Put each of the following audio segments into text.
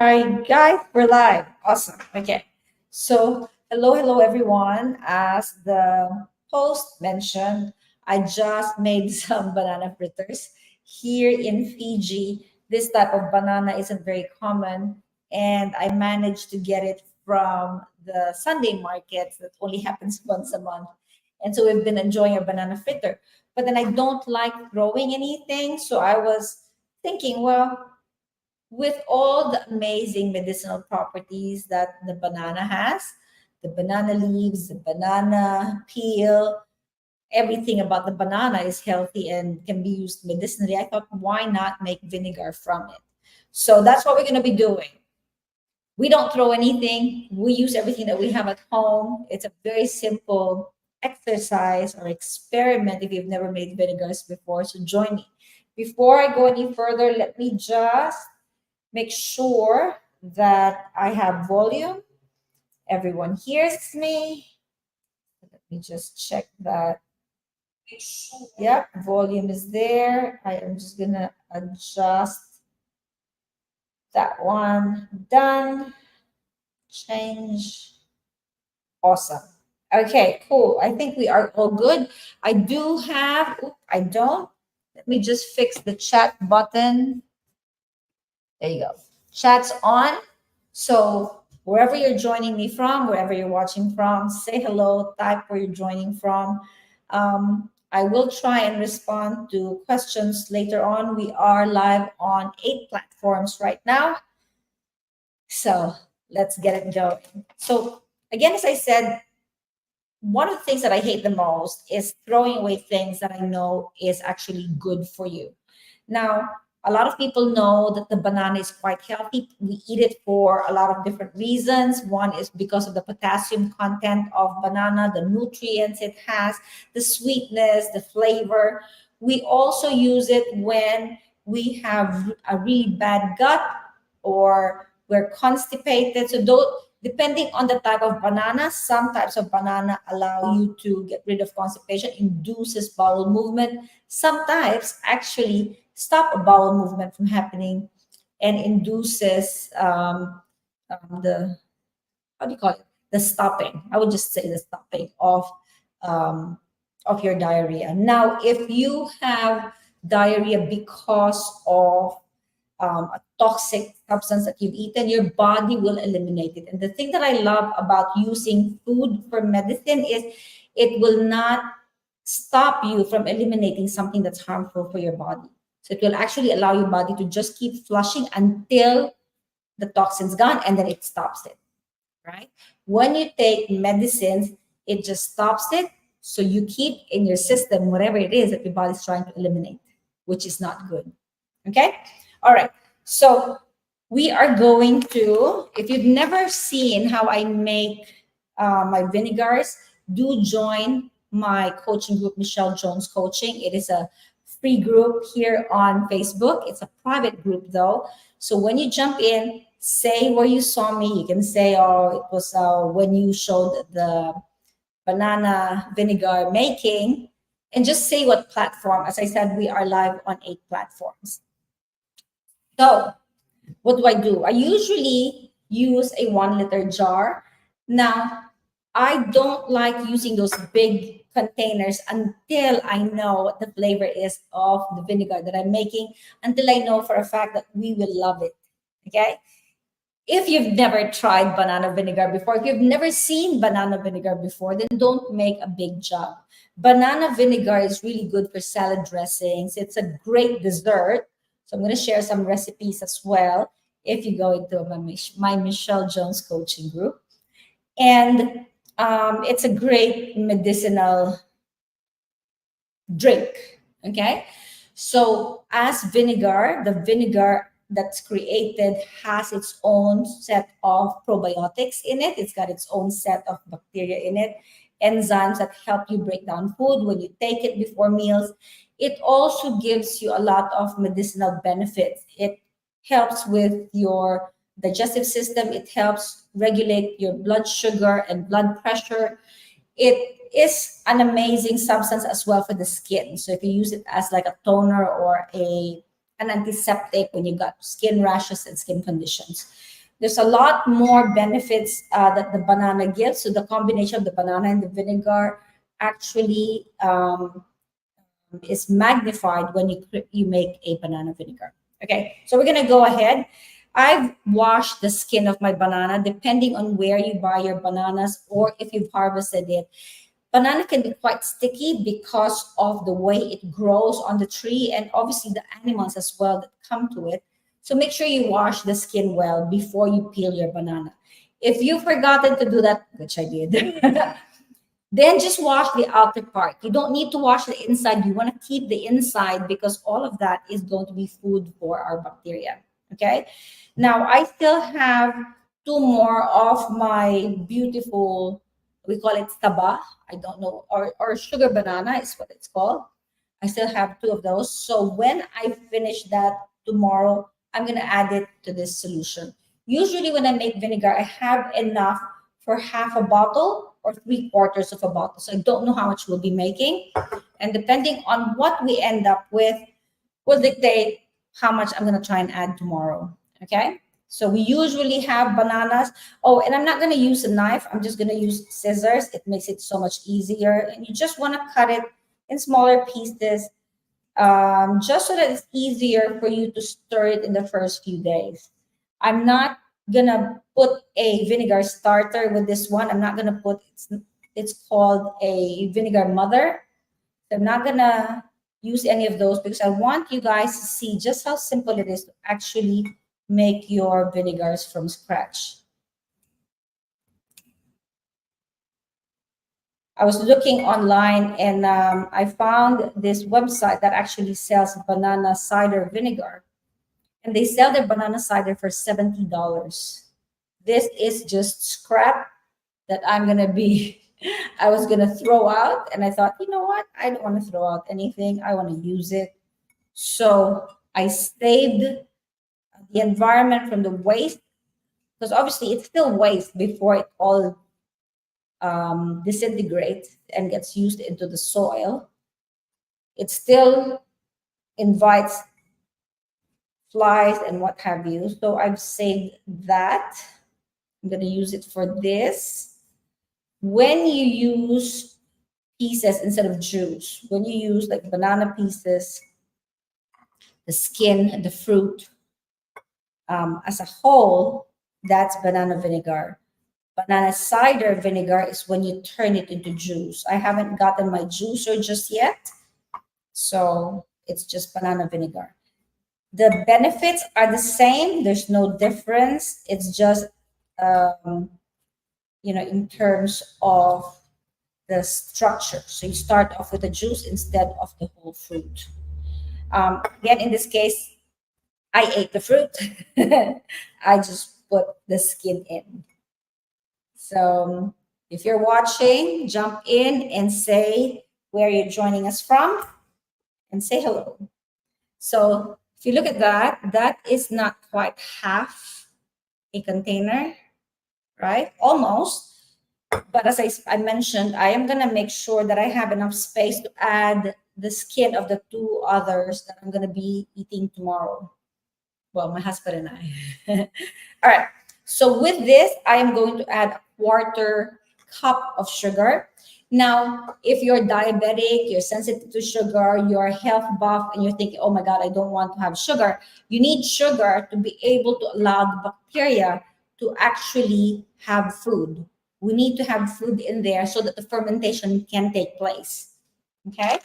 Hi guys, we're live. Awesome. Okay. So, hello everyone. As the host mentioned, I just made some banana fritters. Here in Fiji, this type of banana isn't very common, and I managed to get it from the Sunday markets that only happens once a month. And so we've been enjoying a banana fritter. But then I don't like throwing anything, so I was thinking, well, with all the amazing medicinal properties that the banana has, the banana leaves, the banana peel, everything about the banana is healthy and can be used medicinally. I thought, why not make vinegar from it? So that's what we're going to be doing. We don't throw anything. We use everything that we have at home. It's a very simple exercise or experiment if you've never made vinegars before. So join me. Before I go any further, let me just make sure that I have volume. Everyone hears me. Let me just check that. Yep, volume is there. I am just gonna adjust that one. Done. Change. Awesome. Okay, cool. I think we are all good. I do have, I don't. Let me just fix the chat button. There you go. Chat's on. So wherever you're joining me from, wherever you're watching from, say hello, type where you're joining from. I will try and respond to questions later on. We are live on 8 platforms right now. So let's get it going. So again, as I said, one of the things that I hate the most is throwing away things that I know is actually good for you. Now, a lot of people know that the banana is quite healthy. We eat it for a lot of different reasons. One is because of the potassium content of banana, the nutrients it has, the sweetness, the flavor. We also use it when we have a really bad gut or we're constipated. So those, depending on the type of banana, some types of banana allow you to get rid of constipation, induces bowel movement. Some types actually stop a bowel movement from happening and induces the, how do you call it? The stopping. I would just say the stopping um, of your diarrhea. Now, if you have diarrhea because of a toxic substance that you've eaten, your body will eliminate it. And the thing that I love about using food for medicine is it will not stop you from eliminating something that's harmful for your body. So it will actually allow your body to just keep flushing until the toxin's gone and then it stops it, right? When you take medicines, it just stops it. So you keep in your system whatever it is that your body's trying to eliminate, which is not good. Okay? All right. So we are going to, if you've never seen how I make my vinegars, do join my coaching group, Michelle Jones Coaching. It is a free group here on Facebook. It's a private group though. So when you jump in, say where you saw me. You can say, oh, it was when you showed the banana vinegar making, and just say what platform. As I said, we are live on 8 platforms. So what do? I usually use a 1 liter jar. Now, I don't like using those big containers until I know what the flavor is of the vinegar that I'm making, until I know for a fact that we will love it. Okay? If you've never tried banana vinegar before, if you've never seen banana vinegar before, then don't make a big jug. Banana vinegar is really good for salad dressings. It's a great dessert. So I'm going to share some recipes as well if you go into my Michelle Jones coaching group. And it's a great medicinal drink. Okay. So as vinegar, the vinegar that's created has its own set of probiotics in it. It's got its own set of bacteria in it, enzymes that help you break down food when you take it before meals. It also gives you a lot of medicinal benefits. It helps with your digestive system. It helps regulate your blood sugar and blood pressure. It is an amazing substance as well for the skin. So if you use it as like a toner or an antiseptic when you got skin rashes and skin conditions. There's a lot more benefits that the banana gives. So the combination of the banana and the vinegar actually is magnified when you make a banana vinegar. Okay, so we're gonna go ahead. I've washed the skin of my banana, depending on where you buy your bananas or if you've harvested it. Banana can be quite sticky because of the way it grows on the tree and obviously the animals as well that come to it. So make sure you wash the skin well before you peel your banana. If you've forgotten to do that, which I did, then just wash the outer part. You don't need to wash the inside. You want to keep the inside because all of that is going to be food for our bacteria. Okay. Now I still have two more of my beautiful, we call it taba. I don't know, or sugar banana is what it's called. I still have two of those. So when I finish that tomorrow, I'm going to add it to this solution. Usually when I make vinegar, I have enough for half a bottle or three-quarters of a bottle. So I don't know how much we'll be making. And depending on what we end up with, will dictate how much I'm going to try and add tomorrow. Okay. So we usually have bananas. Oh, and I'm not going to use a knife. I'm just going to use scissors. It makes it so much easier. And you just want to cut it in smaller pieces, just so that it's easier for you to stir it in the first few days. I'm not gonna put a vinegar starter with this one. I'm not gonna put it's called a vinegar mother. I'm not gonna use any of those because I want you guys to see just how simple it is to actually make your vinegars from scratch. I was looking online and I found this website that actually sells banana cider vinegar. And they sell their banana cider for $70. This is just scrap that I'm going to be, I was going to throw out. And I thought, you know what? I don't want to throw out anything. I want to use it. So I saved the environment from the waste because obviously it's still waste before it all disintegrates and gets used into the soil. It still invites flies and what have you. So I've saved that. I'm going to use it for this. When you use pieces instead of juice, when you use like banana pieces, the skin, the fruit as a whole, that's banana vinegar. Banana cider vinegar is when you turn it into juice. I haven't gotten my juicer just yet. So it's just banana vinegar. The benefits are the same. There's no difference. It's just, in terms of the structure. So you start off with the juice instead of the whole fruit. Again, in this case, I ate the fruit. I just put the skin in. So if you're watching, jump in and say where you're joining us from and say hello. So if you look at that, that is not quite half a container, right? Almost. But as I mentioned, I am going to make sure that I have enough space to add the skin of the two others that I'm going to be eating tomorrow. Well, my husband and I. All right. So with this, I am going to add a quarter cup of sugar. Now, if you're diabetic, you're sensitive to sugar, you're health buff, and you're thinking, oh my God, I don't want to have sugar, you need sugar to be able to allow the bacteria to actually have food. We need to have food in there so that the fermentation can take place. Okay?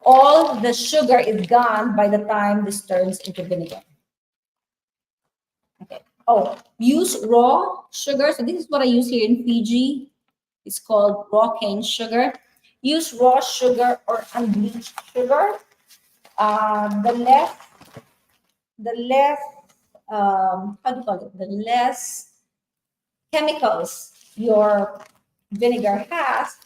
All the sugar is gone by the time this turns into vinegar. Okay. Oh, use raw sugar. So this is what I use here in Fiji. It's called raw cane sugar. Use raw sugar or unbleached sugar. The less, how do you call it? The less chemicals your vinegar has,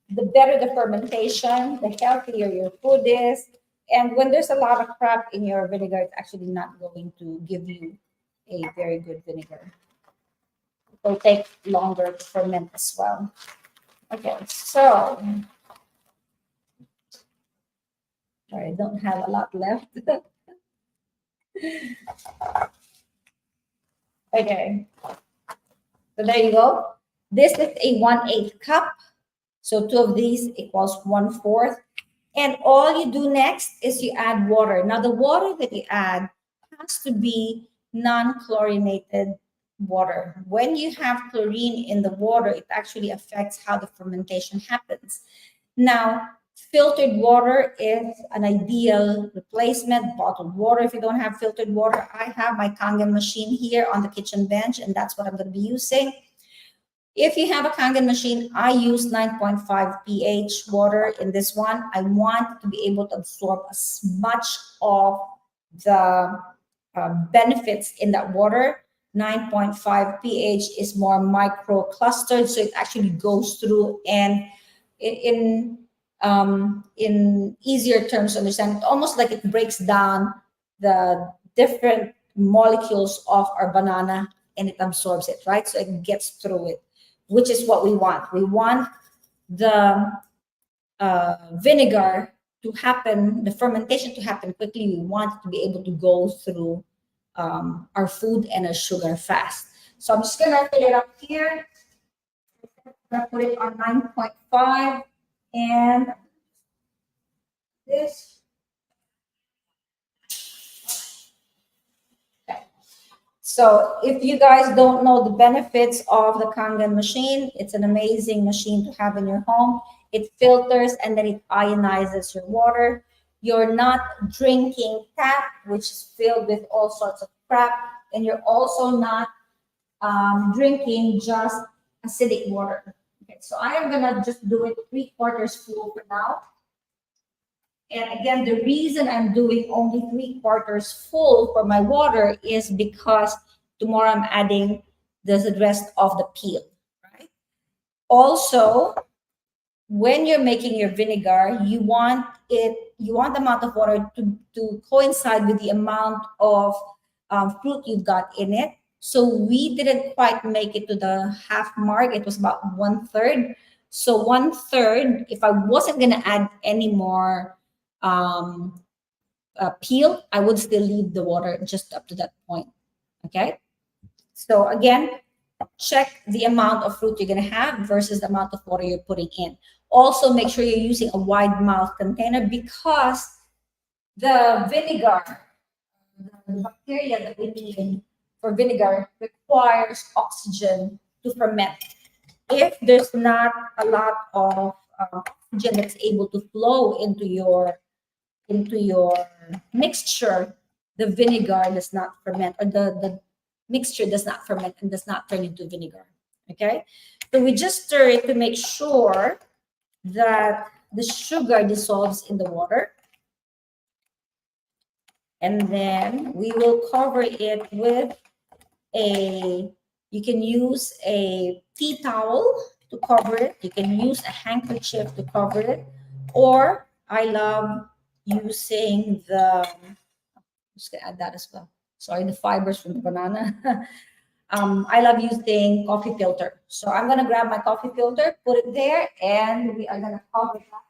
the better the fermentation, the healthier your food is. And when there's a lot of crap in your vinegar, it's actually not going to give you a very good vinegar. It will take longer to ferment as well. Okay, so sorry, I don't have a lot left. Okay, so there you go. This is a 1/8 cup. So two of these equals 1/4. And all you do next is you add water. Now, the water that you add has to be non-chlorinated water. When you have chlorine in the water, it actually affects how the fermentation happens. Now, filtered water is an ideal replacement. Bottled water, if you don't have filtered water, I have my Kangen machine here on the kitchen bench, and that's what I'm going to be using. If you have a Kangen machine, I use 9.5 pH water in this one. I want to be able to absorb as much of the benefits in that water. 9.5 pH is more micro clustered, so it actually goes through and in in easier terms to understand, almost like it breaks down the different molecules of our banana and it absorbs it, right? So it gets through it, which is what we want. We want the vinegar to happen, the fermentation to happen quickly. We want it to be able to go through our food and our sugar fast. So I'm just gonna fill it up here. I'm gonna put it on 9.5 and this. So if you guys don't know the benefits of the Kangen machine, it's an amazing machine to have in your home. It filters and then it ionizes your water. You're not drinking tap, which is filled with all sorts of crap, and you're also not drinking just acidic water. Okay, so I am gonna just do it 3/4 full for now. And again, the reason I'm doing only 3/4 full for my water is because tomorrow I'm adding the rest of the peel, right? Also, when you're making your vinegar, you want the amount of water to coincide with the amount of fruit you've got in it. So we didn't quite make it to the half mark. It was about 1/3. So 1/3, if I wasn't gonna add any more peel, I would still leave the water just up to that point. Okay. So again, check the amount of fruit you're going to have versus the amount of water you're putting in. Also, make sure you're using a wide mouth container because the vinegar, the bacteria that we need for vinegar requires oxygen to ferment. If there's not a lot of oxygen that's able to flow into your mixture, the vinegar does not ferment, or the mixture does not ferment and does not turn into vinegar. Okay, so we just stir it to make sure that the sugar dissolves in the water, and then we will cover it with a, you can use a tea towel to cover it, you can use a handkerchief to cover it, or I love using the, I'm just gonna add that as well. Sorry, the fibers from the banana. I love using coffee filter. So I'm gonna grab my coffee filter, put it there, and we are gonna cover that.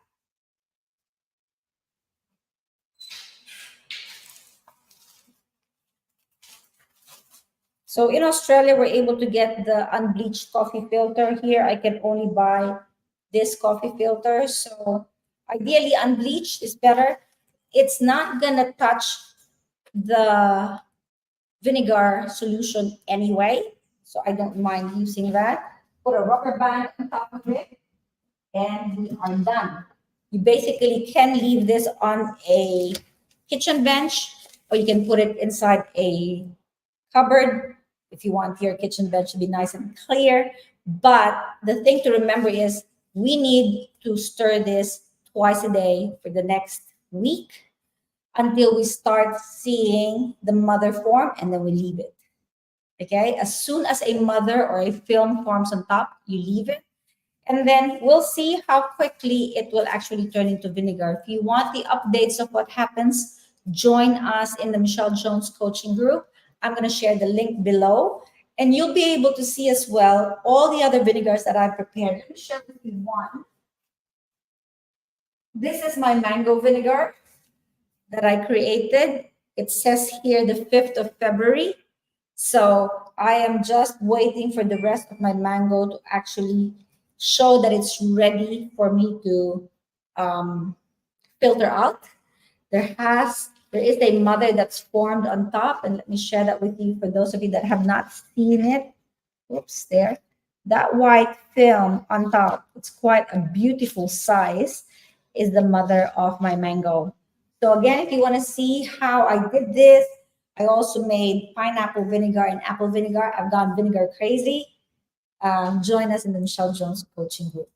So in Australia, we're able to get the unbleached coffee filter. Here, I can only buy this coffee filter. So ideally, unbleached is better. It's not gonna touch the vinegar solution anyway, so I don't mind using that. Put a rubber band on top of it, and we are done. You basically can leave this on a kitchen bench, or you can put it inside a cupboard if you want your kitchen bench to be nice and clear. But the thing to remember is we need to stir this twice a day for the next week until we start seeing the mother form, and then we leave it. Okay, as soon as a mother or a film forms on top, you leave it. And then we'll see how quickly it will actually turn into vinegar. If you want the updates of what happens, join us in the Michelle Jones coaching group. I'm going to share the link below. And you'll be able to see as well all the other vinegars that I've prepared. Let me share with you one. This is my mango vinegar that I created. It says here the 5th of February. So I am just waiting for the rest of my mango to actually show that it's ready for me to um, filter out. There is a mother that's formed on top, and let me share that with you for those of you that have not seen it. Oops, there. That white film on top, it's quite a beautiful size, is the mother of my mango. So again, if you want to see how I did this, I also made pineapple vinegar and apple vinegar. I've gone vinegar crazy. Join us in the Michelle Jones coaching group.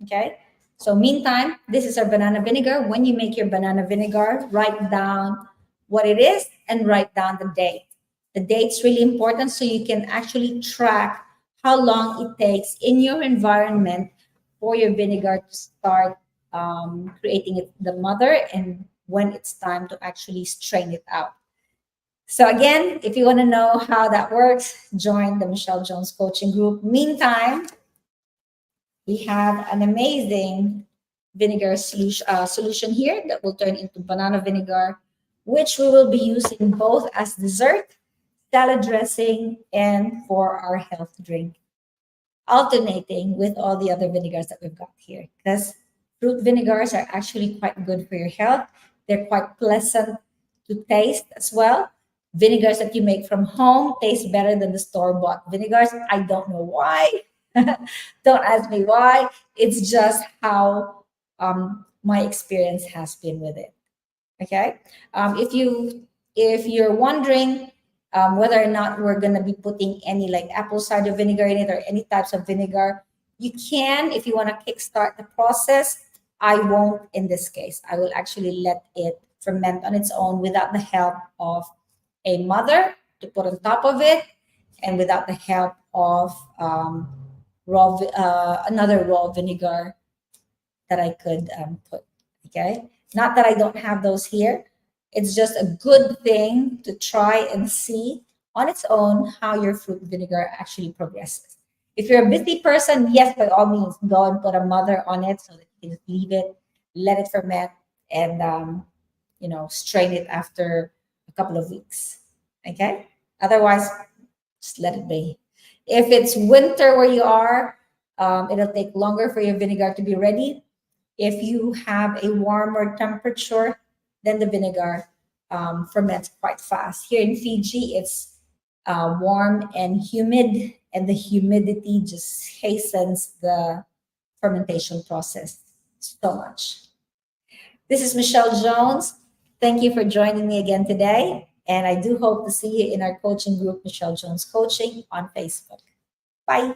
Okay. So meantime, this is our banana vinegar. When you make your banana vinegar, write down what it is and write down the date. The date's really important so you can actually track how long it takes in your environment for your vinegar to start creating it, the mother, and when it's time to actually strain it out. So again, if you want to know how that works, join the Michelle Jones coaching group. Meantime, we have an amazing vinegar solution here that will turn into banana vinegar, which we will be using both as dessert, salad dressing, and for our health drink, alternating with all the other vinegars that we've got here. Because fruit vinegars are actually quite good for your health. They're quite pleasant to taste as well. Vinegars that you make from home taste better than the store-bought vinegars. I don't know why. Don't ask me why. It's just how my experience has been with it. Okay. If you're wondering whether or not we're gonna be putting any like apple cider vinegar in it or any types of vinegar, you can if you want to kickstart the process. I won't in this case. I will actually let it ferment on its own without the help of a mother to put on top of it, and without the help of another raw vinegar that I could put. Okay, not that I don't have those here. It's just a good thing to try and see on its own how your fruit vinegar actually progresses. If you're a busy person, yes, by all means, go and put a mother on it so that you can just leave it, let it ferment, and strain it after a couple of weeks. Okay. Otherwise, just let it be. If it's winter where you are, it'll take longer for your vinegar to be ready. If you have a warmer temperature, then the vinegar ferments quite fast. Here in Fiji, it's warm and humid, and the humidity just hastens the fermentation process so much. This is Michelle Jones. Thank you for joining me again today. And I do hope to see you in our coaching group, Michelle Jones Coaching, on Facebook. Bye.